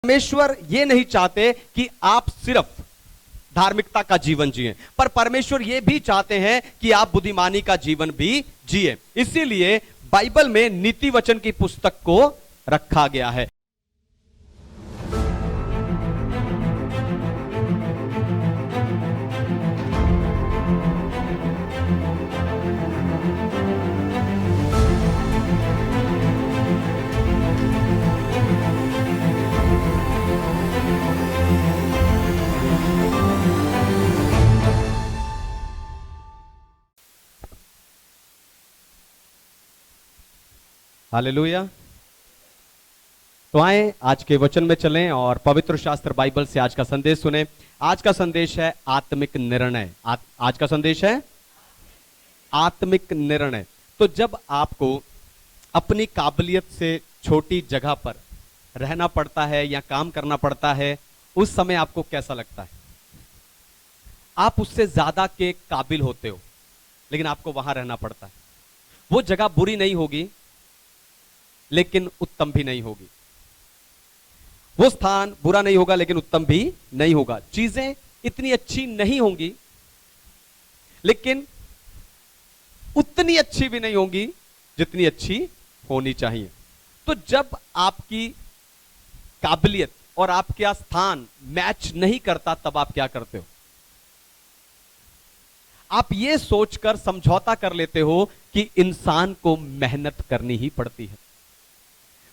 परमेश्वर ये नहीं चाहते कि आप सिर्फ धार्मिकता का जीवन जिए, पर परमेश्वर ये भी चाहते हैं कि आप बुद्धिमानी का जीवन भी जिए। इसीलिए बाइबल में नीति वचन की पुस्तक को रखा गया है। हालेलुया। तो आए आज के वचन में चलें और पवित्र शास्त्र बाइबल से आज का संदेश सुने। आज का संदेश है आत्मिक निर्णय। आज का संदेश है आत्मिक निर्णय। तो जब आपको अपनी काबिलियत से छोटी जगह पर रहना पड़ता है या काम करना पड़ता है, उस समय आपको कैसा लगता है? आप उससे ज्यादा के काबिल होते हो, लेकिन आपको वहां रहना पड़ता है। वो जगह बुरी नहीं होगी, लेकिन उत्तम भी नहीं होगी। वो स्थान बुरा नहीं होगा, लेकिन उत्तम भी नहीं होगा। चीजें इतनी अच्छी नहीं होंगी, लेकिन उतनी अच्छी भी नहीं होंगी जितनी अच्छी होनी चाहिए। तो जब आपकी काबिलियत और आपका स्थान मैच नहीं करता, तब आप क्या करते हो? आप ये सोचकर समझौता कर लेते हो कि इंसान को मेहनत करनी ही पड़ती है।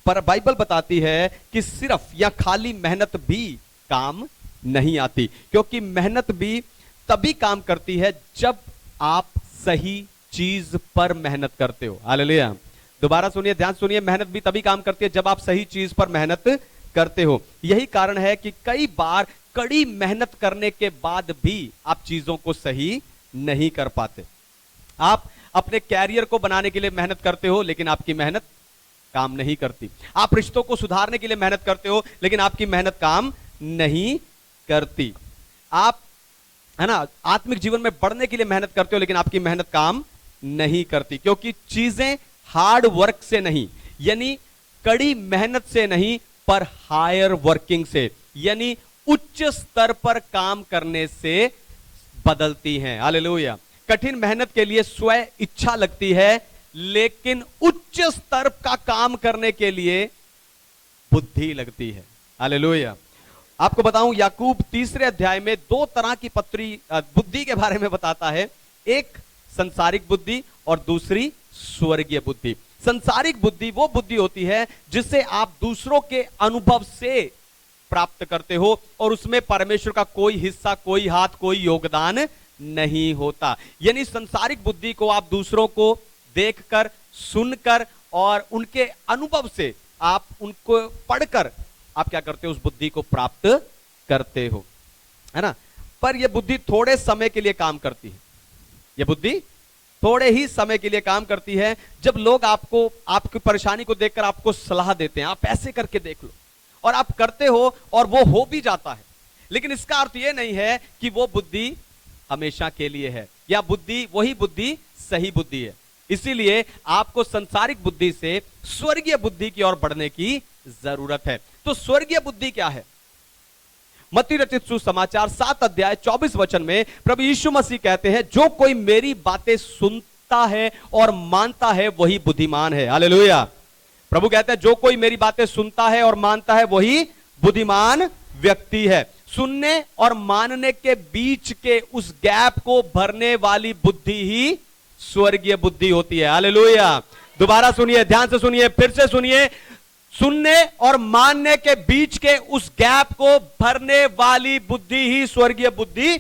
पर बाइबल बताती है कि सिर्फ या खाली मेहनत भी काम नहीं आती, क्योंकि मेहनत भी तभी काम करती है जब आप सही चीज पर मेहनत करते हो। हालेलुया। दोबारा सुनिए, ध्यान सुनिए, मेहनत भी तभी काम करती है जब आप सही चीज पर मेहनत करते हो। यही कारण है कि कई बार कड़ी मेहनत करने के बाद भी आप चीजों को सही नहीं कर पाते। आप अपने कैरियर को बनाने के लिए मेहनत करते हो, लेकिन आपकी मेहनत काम नहीं करती। आप रिश्तों को सुधारने के लिए मेहनत करते हो, लेकिन आपकी मेहनत काम नहीं करती। आप है ना, आत्मिक जीवन में बढ़ने के लिए मेहनत करते हो, लेकिन आपकी मेहनत काम नहीं करती, क्योंकि चीजें हार्ड वर्क से नहीं, यानी कड़ी मेहनत से नहीं, पर हायर वर्किंग से, यानी उच्च स्तर पर काम करने से बदलती हैं। हालेलुया। कठिन मेहनत के लिए स्व इच्छा लगती है, लेकिन उच्च स्तर का काम करने के लिए बुद्धि लगती है। हालेलुया। आपको बताऊं, याकूब 3 अध्याय में 2 तरह की बुद्धि के बारे में बताता है। एक संसारिक बुद्धि और दूसरी स्वर्गीय बुद्धि। संसारिक बुद्धि वो बुद्धि होती है जिसे आप दूसरों के अनुभव से प्राप्त करते हो, और उसमें परमेश्वर का कोई हिस्सा, कोई हाथ, कोई योगदान नहीं होता। यानी संसारिक बुद्धि को आप दूसरों को देखकर, सुनकर और उनके अनुभव से, आप उनको पढ़कर आप क्या करते हो? उस बुद्धि को प्राप्त करते हो, है ना। पर यह बुद्धि थोड़े समय के लिए काम करती है। यह बुद्धि थोड़े ही समय के लिए काम करती है। जब लोग आपको, आपकी परेशानी को देखकर आपको सलाह देते हैं, आप ऐसे करके देख लो, और आप करते हो और वो हो भी जाता है, लेकिन इसका अर्थ यह नहीं है कि वो बुद्धि हमेशा के लिए है, या वही बुद्धि सही बुद्धि है। इसीलिए आपको संसारिक बुद्धि से स्वर्गीय बुद्धि की ओर बढ़ने की जरूरत है। तो स्वर्गीय बुद्धि क्या है? मत्ती रचित सुसमाचार 7 अध्याय 24 वचन में प्रभु यीशु मसीह कहते हैं, जो कोई मेरी बातें सुनता है और मानता है वही बुद्धिमान है। हालेलुया। प्रभु कहते हैं, जो कोई मेरी बातें सुनता है और मानता है वही बुद्धिमान व्यक्ति है। सुनने और मानने के बीच के उस गैप को भरने वाली बुद्धि ही स्वर्गीय बुद्धि होती है। हालेलुया। दोबारा सुनिए, ध्यान से सुनिए, फिर से सुनिए। सुनने और मानने के बीच के उस गैप को भरने वाली बुद्धि ही स्वर्गीय बुद्धि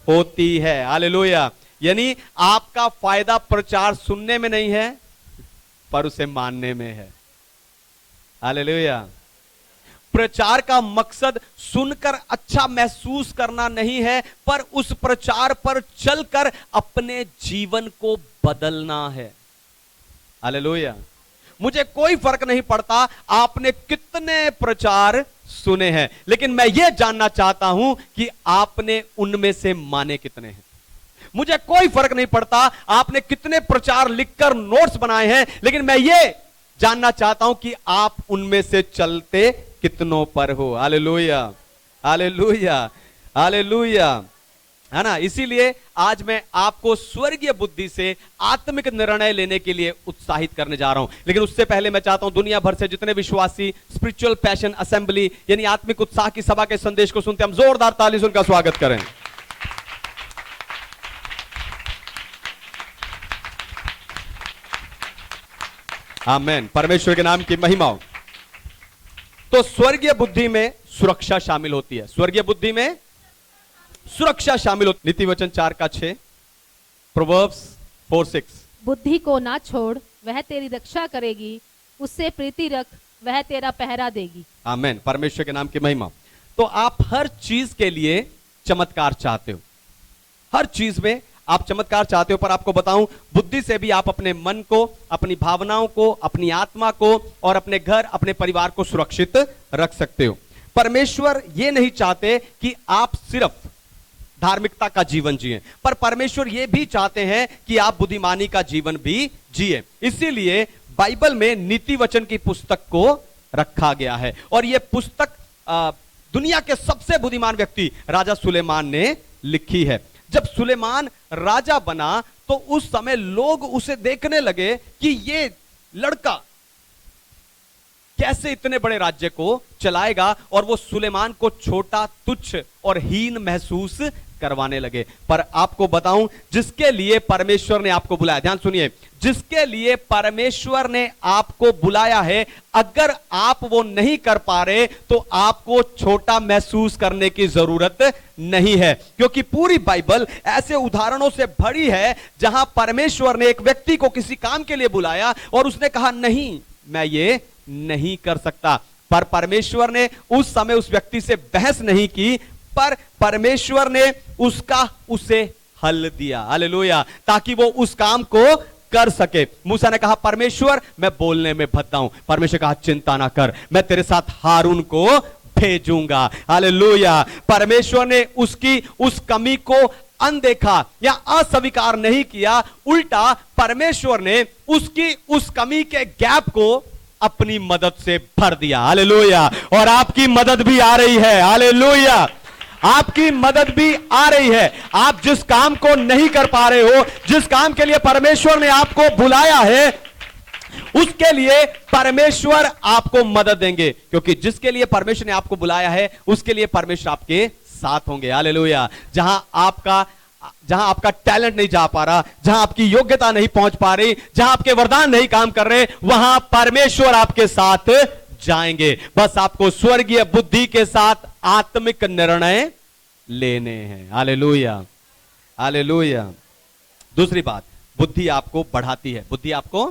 होती है। हालेलुया। यानी आपका फायदा प्रचार सुनने में नहीं है, पर उसे मानने में है। हालेलुया। प्रचार का मकसद सुनकर अच्छा महसूस करना नहीं है, पर उस प्रचार पर चलकर अपने जीवन को बदलना है। हालेलुया। मुझे कोई फर्क नहीं पड़ता आपने कितने प्रचार सुने हैं, लेकिन मैं यह जानना चाहता हूं कि आपने उनमें से माने कितने हैं। मुझे कोई फर्क नहीं पड़ता आपने कितने प्रचार लिखकर नोट्स बनाए हैं, लेकिन मैं ये जानना चाहता हूं कि आप उनमें से चलते कितनों पर हो। हालेलुया, हालेलुया, हालेलुया, है ना। इसीलिए आज मैं आपको स्वर्गीय बुद्धि से आत्मिक निर्णय लेने के लिए उत्साहित करने जा रहा हूं। लेकिन उससे पहले मैं चाहता हूं दुनिया भर से जितने विश्वासी स्पिरिचुअल पैशन असेंबली यानी आत्मिक उत्साह की सभा के संदेश को सुनते, हम जोरदार ताली से उनका स्वागत करें। आमीन, परमेश्वर के नाम की महिमा हो। तो स्वर्गीय बुद्धि में सुरक्षा शामिल होती है। स्वर्गीय बुद्धि में सुरक्षा शामिल होती। नीति वचन 4:6, प्रोवर्ब्स 4:6। बुद्धि को ना छोड़, वह तेरी रक्षा करेगी, उससे प्रीति रख, वह तेरा पहरा देगी। आमीन, परमेश्वर के नाम की महिमा। तो आप हर चीज के लिए चमत्कार चाहते हो, हर चीज में आप चमत्कार चाहते हो, पर आपको बताऊं बुद्धि से भी आप अपने मन को, अपनी भावनाओं को, अपनी आत्मा को और अपने घर, अपने परिवार को सुरक्षित रख सकते हो। परमेश्वर ये नहीं चाहते कि आप सिर्फ धार्मिकता का जीवन जिए, पर परमेश्वर ये भी चाहते हैं कि आप बुद्धिमानी का जीवन भी जिए। इसीलिए बाइबल में नीति वचन की पुस्तक को रखा गया है। और यह पुस्तक दुनिया के सबसे बुद्धिमान व्यक्ति राजा सुलेमान ने लिखी है। जब सुलेमान राजा बना तो उस समय लोग उसे देखने लगे कि ये लड़का कैसे इतने बड़े राज्य को चलाएगा, और वो सुलेमान को छोटा, तुच्छ और हीन महसूस करवाने लगे। पर आपको बताऊं, जिसके लिए परमेश्वर ने आपको बुलाया, ध्यान सुनिए, जिसके लिए परमेश्वर ने आपको बुलाया है, अगर आप वो नहीं कर पा रहे तो आपको छोटा महसूस करने की जरूरत नहीं है। क्योंकि पूरी बाइबल ऐसे उदाहरणों से भरी है जहां परमेश्वर ने एक व्यक्ति को किसी काम के लिए बुलाया और उसने कहा नहीं, मैं ये नहीं कर सकता। पर परमेश्वर ने उस समय उस व्यक्ति से बहस नहीं की, पर परमेश्वर ने उसे हल दिया। हालेलुया, ताकि वो उस काम को कर सके। मूसा ने कहा परमेश्वर मैं बोलने में भद्दा हूं। परमेश्वर कहा चिंता ना कर, मैं तेरे साथ हारून को भेजूंगा। हालेलुया, परमेश्वर ने उसकी उस कमी को अनदेखा या अस्वीकार नहीं किया, उल्टा परमेश्वर ने उसकी उस कमी के गैप को अपनी मदद से भर दिया। हालेलुया, और आपकी मदद भी आ रही है। हालेलुया, आपकी मदद भी आ रही है। आप जिस काम को नहीं कर पा रहे हो, जिस काम के लिए परमेश्वर ने आपको बुलाया है, उसके लिए परमेश्वर आपको मदद देंगे। क्योंकि जिसके लिए परमेश्वर ने आपको बुलाया है उसके लिए परमेश्वर आपके साथ होंगे। हालेलुया, जहां आपका टैलेंट नहीं जा पा रहा, जहां आपकी योग्यता नहीं पहुंच पा रही, जहां आपके वरदान नहीं काम कर रहे, वहां परमेश्वर आपके साथ जाएंगे। बस आपको स्वर्गीय बुद्धि के साथ आत्मिक निर्णय लेने हैं। Hallelujah, hallelujah. दूसरी बात, बुद्धि आपको बढ़ाती है। बुद्धि आपको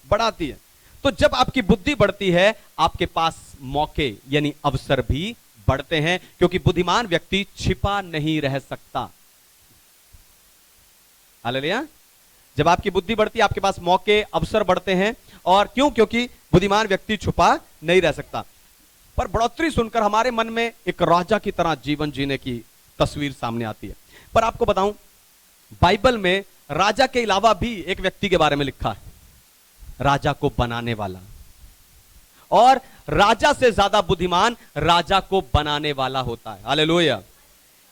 बढ़ाती है। तो जब आपकी बुद्धि बढ़ती है, आपके पास मौके यानी अवसर भी बढ़ते हैं, क्योंकि बुद्धिमान व्यक्ति छिपा नहीं रह सकता। हालेलुया, जब आपकी बुद्धि बढ़ती है आपके पास मौके, अवसर बढ़ते हैं। और क्यों? क्योंकि बुद्धिमान व्यक्ति छुपा नहीं रह सकता। पर बढ़ोतरी सुनकर हमारे मन में एक राजा की तरह जीवन जीने की तस्वीर सामने आती है। पर आपको बताऊं, बाइबल में राजा के अलावा भी एक व्यक्ति के बारे में लिखा है, राजा को बनाने वाला। और राजा से ज्यादा बुद्धिमान राजा को बनाने वाला होता है। हालेलुया,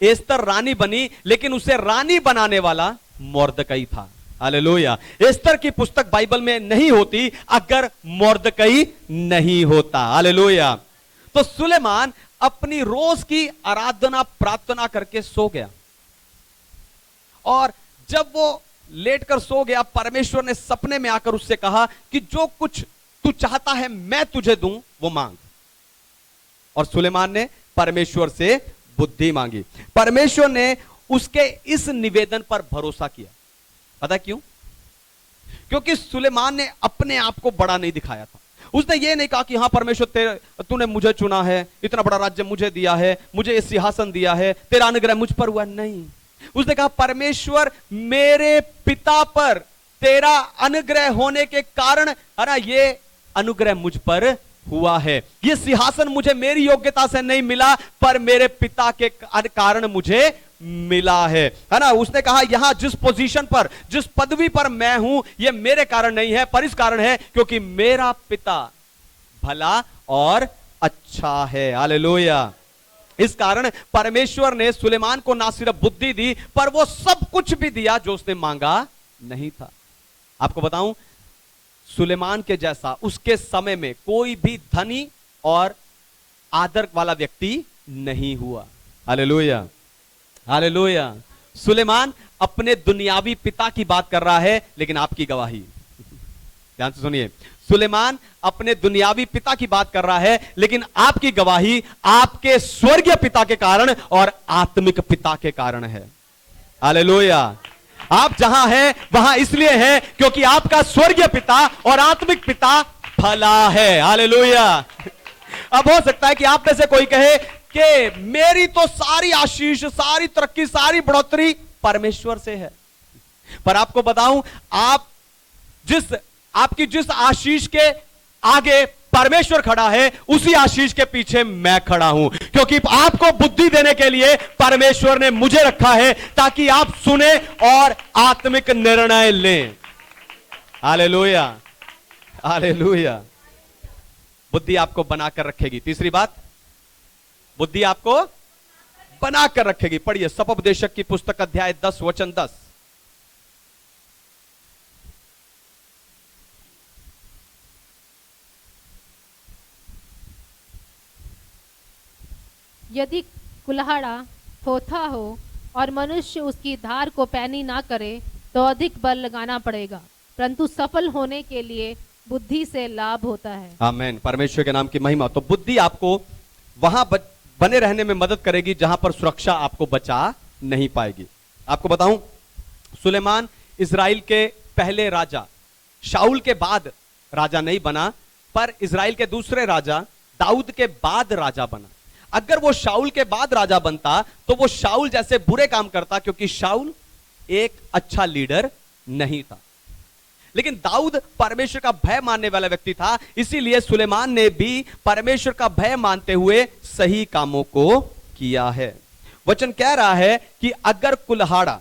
एस्तर रानी बनी, लेकिन उसे रानी बनाने वाला मोर्दकई था। हालेलुया, एस्तर की पुस्तक बाइबल में नहीं होती अगर मोर्दकई नहीं होता। हालेलुया, तो सुलेमान अपनी रोज की आराधना प्रार्थना करके सो गया, और जब वो लेटकर सो गया, परमेश्वर ने सपने में आकर उससे कहा कि जो कुछ तू चाहता है मैं तुझे दूं, वो मांग। और सुलेमान ने परमेश्वर से बुद्धि मांगी। परमेश्वर ने उसके इस निवेदन पर भरोसा किया। पता क्यों? क्योंकि सुलेमान ने अपने आप को बड़ा नहीं दिखाया था। उसने ये नहीं कहा कि हाँ परमेश्वर तूने मुझे चुना है, इतना बड़ा राज्य मुझे दिया है, मुझे ये सिंहासन दिया है, तेरा अनुग्रह मुझ पर हुआ। नहीं, उसने कहा परमेश्वर मेरे पिता पर तेरा अनुग्रह होने के कारण, है ना, ये अनुग्रह मुझ पर हुआ है। ये सिंहासन मुझे मेरी योग्यता से नहीं मिला, पर मेरे पिता के कारण मुझे मिला है ना। उसने कहा यहां जिस पोजीशन पर, जिस पदवी पर मैं हूं, यह मेरे कारण नहीं है, पर इस कारण है क्योंकि मेरा पिता भला और अच्छा है। हालेलुया। इस कारण परमेश्वर ने सुलेमान को ना सिर्फ बुद्धि दी, पर वो सब कुछ भी दिया जो उसने मांगा नहीं था। आपको बताऊं, सुलेमान के जैसा उसके समय में कोई भी धनी और आदर वाला व्यक्ति नहीं हुआ। Hallelujah, hallelujah. सुलेमान अपने दुनियावी पिता की बात कर रहा है, लेकिन आपकी गवाही, ध्यान से सुनिए, सुलेमान अपने दुनियावी पिता की बात कर रहा है, लेकिन आपकी गवाही आपके स्वर्गीय पिता के कारण और आत्मिक पिता के कारण है। हालेलुया। आप जहां हैं वहां इसलिए है क्योंकि आपका स्वर्गीय पिता और आत्मिक पिता भला है। हालेलुया। अब हो सकता है कि आप में से कोई कहे कि मेरी तो सारी आशीष, सारी तरक्की, सारी बढ़ोतरी परमेश्वर से है। पर आपको बताऊं, आपकी जिस आशीष के आगे परमेश्वर खड़ा है, उसी आशीष के पीछे मैं खड़ा हूं, क्योंकि आपको बुद्धि देने के लिए परमेश्वर ने मुझे रखा है, ताकि आप सुने और आत्मिक निर्णय लें। Hallelujah, hallelujah. बुद्धि आपको बनाकर रखेगी। तीसरी बात, बुद्धि आपको बनाकर रखेगी। पढ़िए सपोपदेशक की पुस्तक अध्याय 10 वचन 10। यदि कुल्हाड़ा थोथा हो और मनुष्य उसकी धार को पैनी ना करे तो अधिक बल लगाना पड़ेगा, परंतु सफल होने के लिए बुद्धि से लाभ होता है। आमीन। परमेश्वर के नाम की महिमा। तो बुद्धि आपको वहां बने रहने में मदद करेगी जहां पर सुरक्षा आपको बचा नहीं पाएगी। आपको बताऊं, सुलेमान इजराइल के पहले राजा, शाऊल के बाद राजा नहीं बना, पर इजराइल के दूसरे राजा दाऊद के बाद राजा बना। अगर वो शाऊल के बाद राजा बनता तो वो शाऊल जैसे बुरे काम करता, क्योंकि शाऊल एक अच्छा लीडर नहीं था। लेकिन दाऊद परमेश्वर का भय मानने वाला व्यक्ति था, इसीलिए सुलेमान ने भी परमेश्वर का भय मानते हुए सही कामों को किया है। वचन कह रहा है कि अगर कुल्हाड़ा,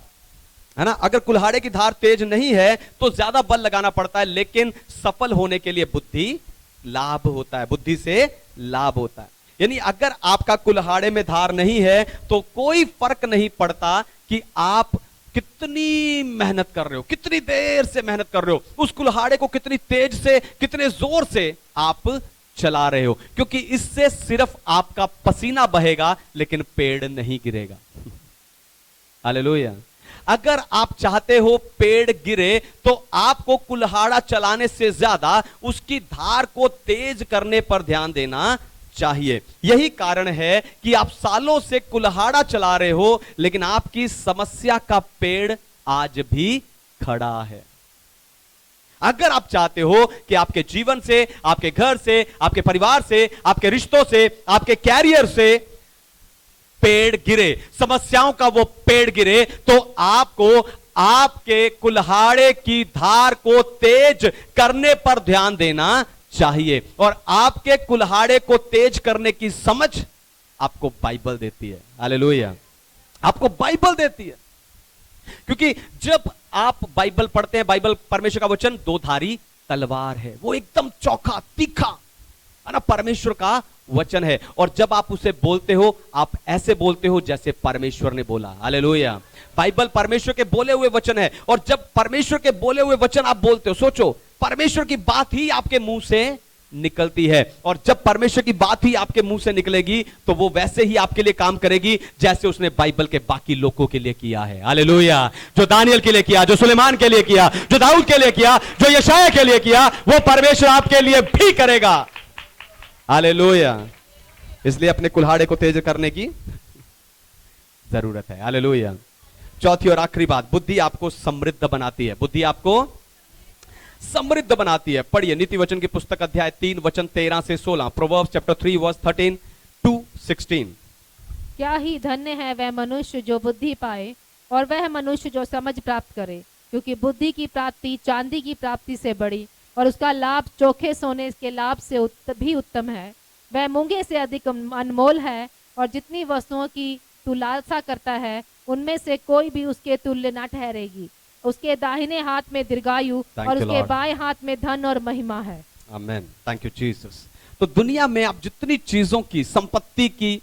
है ना, अगर कुल्हाड़े की धार तेज नहीं है तो ज्यादा बल लगाना पड़ता है, लेकिन सफल होने के लिए बुद्धि लाभ होता है, बुद्धि से लाभ होता है। यानी अगर आपका कुल्हाड़े में धार नहीं है तो कोई फर्क नहीं पड़ता कि आप कितनी मेहनत कर रहे हो, कितनी देर से मेहनत कर रहे हो, उस कुल्हाड़े को कितनी तेज से, कितने जोर से आप चला रहे हो, क्योंकि इससे सिर्फ आपका पसीना बहेगा लेकिन पेड़ नहीं गिरेगा। हालेलुया। अगर आप चाहते हो पेड़ गिरे तो आपको कुल्हाड़ा चलाने से ज्यादा उसकी धार को तेज करने पर ध्यान देना चाहिए। यही कारण है कि आप सालों से कुल्हाड़ा चला रहे हो, लेकिन आपकी समस्या का पेड़ आज भी खड़ा है। अगर आप चाहते हो कि आपके जीवन से, आपके घर से, आपके परिवार से, आपके रिश्तों से, आपके कैरियर से पेड़ गिरे, समस्याओं का वो पेड़ गिरे, तो आपको आपके कुल्हाड़े की धार को तेज करने पर ध्यान देना चाहिए। और आपके कुल्हाड़े को तेज करने की समझ आपको बाइबल देती है। हालेलुया। आपको बाइबल देती है, क्योंकि जब आप बाइबल पढ़ते हैं, बाइबल परमेश्वर का वचन दो धारी तलवार है, वो एकदम चौखा तीखा, है ना, परमेश्वर का वचन है। और जब आप उसे बोलते हो, आप ऐसे बोलते हो जैसे परमेश्वर ने बोला। हालेलुया। बाइबल परमेश्वर के बोले हुए वचन है, और जब परमेश्वर के बोले हुए वचन आप बोलते हो, सोचो परमेश्वर की बात ही आपके मुंह से निकलती है, और जब परमेश्वर की बात ही आपके मुंह से निकलेगी तो वो वैसे ही आपके लिए काम करेगी जैसे उसने बाइबल के बाकी लोगों के लिए किया है। हालेलुया। जो दानियल के लिए किया, जो सुलेमान के लिए किया, जो दाऊद के लिए किया, जो यशायाह के लिए किया, वो परमेश्वर आपके लिए भी करेगा। हालेलुया। इसलिए अपने कुल्हाड़े को तेज करने की जरूरत है। हालेलुया। चौथी और आखिरी बात, बुद्धि आपको समृद्ध बनाती है। बुद्धि आपको समृद्ध बनाती है। पढ़िए नीति वचन की पुस्तक अध्याय 3 वचन 13 से 16, प्रोवर्ब्स चैप्टर 3 वर्स 13 to 16। क्या ही धन्य है वह मनुष्य जो बुद्धि पाए, और वह मनुष्य जो समझ प्राप्त करे, क्योंकि बुद्धि की प्राप्ति चांदी की प्राप्ति से बड़ी, और उसका लाभ चोखे सोने के लाभ से भी उत्तम है। वह मूंगे से अधिक अनमोल है, और जितनी वस्तुओं की तू लालसा करता है उनमें से कोई भी उसके तुल्य न ठहरेगी। उसके दाहिने हाथ में दीर्घायु और उसके बाएं हाथ में धन और महिमा है। आमेन। Thank you Jesus. तो दुनिया में आप जितनी चीजों की, संपत्ति की,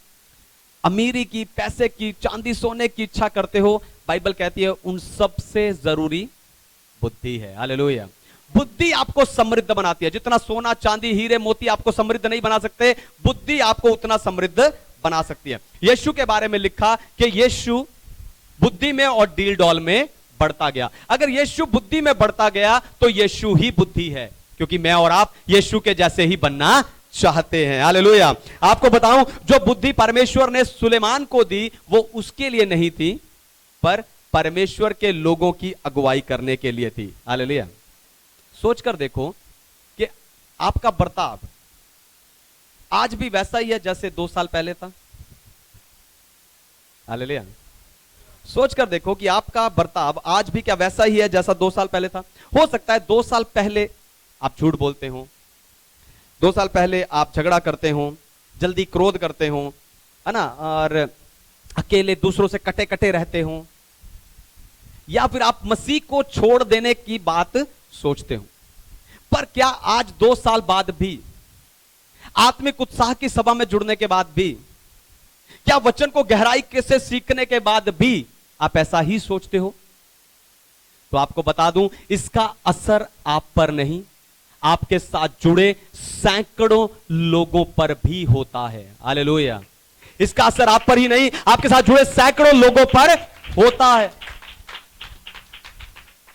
अमीरी की, पैसे की, चांदी सोने की इच्छा करते हो, बाइबल कहती है उन सबसे जरूरी बुद्धि है। हालेलुया। बुद्धि आपको समृद्ध बनाती है। जितना सोना चांदी हीरे मोती आपको समृद्ध नहीं बना सकते, बुद्धि आपको उतना समृद्ध बना सकती है। यीशु के बारे में लिखा कि यीशु बुद्धि में और डील डॉल में बढ़ता गया। अगर यीशु बुद्धि में बढ़ता गया तो यीशु ही बुद्धि है, क्योंकि मैं और आप यीशु के जैसे ही बनना चाहते हैं। हालेलुया। आपको बताऊं, जो बुद्धि परमेश्वर ने सुलेमान को दी वो उसके लिए नहीं थी, पर परमेश्वर के लोगों की अगुवाई करने के लिए थी। हालेलुया। सोचकर देखो कि आपका बर्ताव आज भी वैसा ही है जैसे 2 साल पहले था। हालेलुया। सोचकर देखो कि आपका बर्ताव आज भी क्या वैसा ही है जैसा 2 साल पहले था। हो सकता है 2 साल पहले आप झूठ बोलते हो, 2 साल पहले आप झगड़ा करते हो, जल्दी क्रोध करते हो, है ना, और अकेले दूसरों से कटे कटे रहते हो, या फिर आप मसीह को छोड़ देने की बात सोचते हो। पर क्या आज 2 साल बाद भी, आत्मिक उत्साह की सभा में जुड़ने के बाद भी, क्या वचन को गहराई से सीखने के बाद भी आप ऐसा ही सोचते हो? तो आपको बता दूं, इसका असर आप पर नहीं, आपके साथ जुड़े सैकड़ों लोगों पर भी होता है। हालेलुया। इसका असर आप पर ही नहीं, आपके साथ जुड़े सैकड़ों लोगों पर होता है।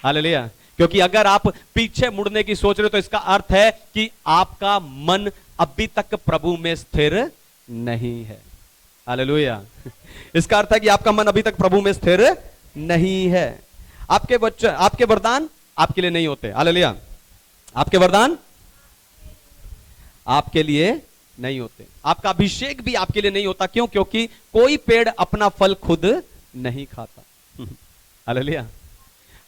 हालेलुया। क्योंकि अगर आप पीछे मुड़ने की सोच रहे हो तो इसका अर्थ है कि आपका मन अभी तक प्रभु में स्थिर नहीं है। हालेलुया। इसका अर्थ है कि आपका मन अभी तक प्रभु में स्थिर नहीं है। आपके बच्चे, आपके वरदान आपके लिए नहीं होते। हालेलुया। आपके वरदान आपके लिए नहीं होते। आपका अभिषेक भी आपके लिए नहीं होता। क्यों? क्योंकि कोई पेड़ अपना फल खुद नहीं खाता। हालेलुया।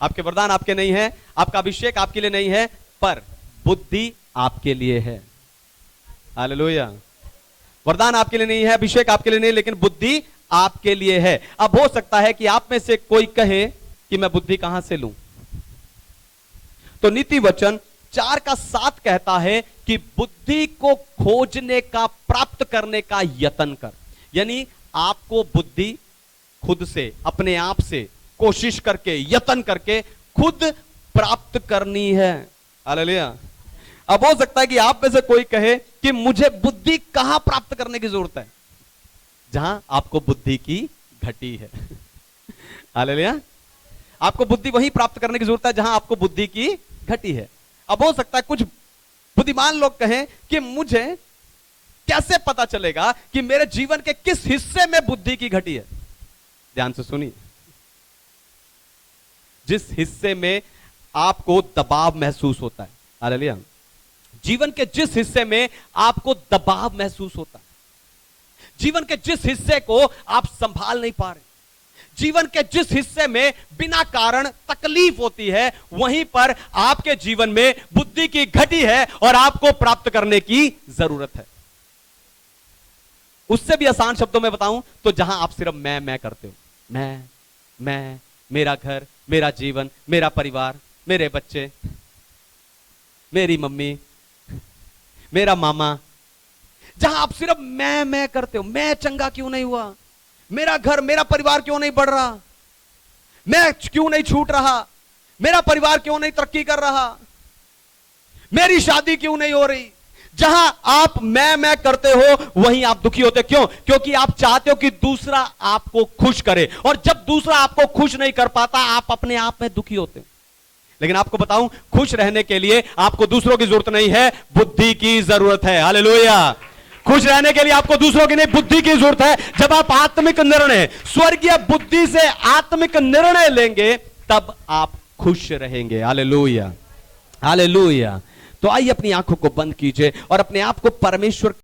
आपके वरदान आपके नहीं है, आपका अभिषेक आपके लिए नहीं है, पर बुद्धि आपके लिए है। हालेलुया। वरदान आपके लिए नहीं है, अभिषेक आपके लिए नहीं, लेकिन बुद्धि आपके लिए है। अब हो सकता है कि आप में से कोई कहे कि मैं बुद्धि कहां से लूं? तो नीति वचन 4:7 कहता है कि बुद्धि को खोजने का, प्राप्त करने का यत्न कर। यानी आपको बुद्धि खुद से, अपने आप से कोशिश करके, यत्न करके खुद प्राप्त करनी है। हालेलुया। अब हो सकता है कि आप में से कोई कहे कि मुझे बुद्धि कहां प्राप्त करने की जरूरत है? जहां आपको बुद्धि की घटी है। हालेलुया। आपको बुद्धि वहीं प्राप्त करने की जरूरत है जहां आपको बुद्धि की घटी है। अब हो सकता है कुछ बुद्धिमान लोग कहें कि मुझे कैसे पता चलेगा कि मेरे जीवन के किस हिस्से में बुद्धि की घटी है? ध्यान से सुनिए। जिस हिस्से में आपको दबाव महसूस होता है, हालेलुया, जीवन के जिस हिस्से में आपको दबाव महसूस होता है, जीवन के जिस हिस्से को आप संभाल नहीं पा रहे, जीवन के जिस हिस्से में बिना कारण तकलीफ होती है, वहीं पर आपके जीवन में बुद्धि की घटी है और आपको प्राप्त करने की जरूरत है। उससे भी आसान शब्दों में बताऊं तो जहां आप सिर्फ मैं करते हो, मैं, मेरा घर, मेरा जीवन, मेरा परिवार, मेरे बच्चे, मेरी मम्मी, मेरा मामा, जहां आप सिर्फ मैं करते हो। मैं चंगा क्यों नहीं हुआ, मेरा घर, मेरा परिवार क्यों नहीं बढ़ रहा, मैं क्यों नहीं छूट रहा, मेरा परिवार क्यों नहीं तरक्की कर रहा, मेरी शादी क्यों नहीं हो रही। जहां आप मैं करते हो वहीं आप दुखी होते। क्यों? क्योंकि आप चाहते हो कि दूसरा आपको खुश करे, और जब दूसरा आपको खुश नहीं कर पाता आप अपने आप में दुखी होते हो। लेकिन आपको बताऊं, खुश रहने के लिए आपको दूसरों की जरूरत नहीं है, बुद्धि की जरूरत है। हालेलुया। खुश रहने के लिए आपको दूसरों की नहीं, बुद्धि की जरूरत है। जब आप आत्मिक निर्णय, स्वर्गीय बुद्धि से आत्मिक निर्णय लेंगे तब आप खुश रहेंगे। हालेलुया। हालेलुया। तो आइए अपनी आंखों को बंद कीजिए और अपने आप को परमेश्वर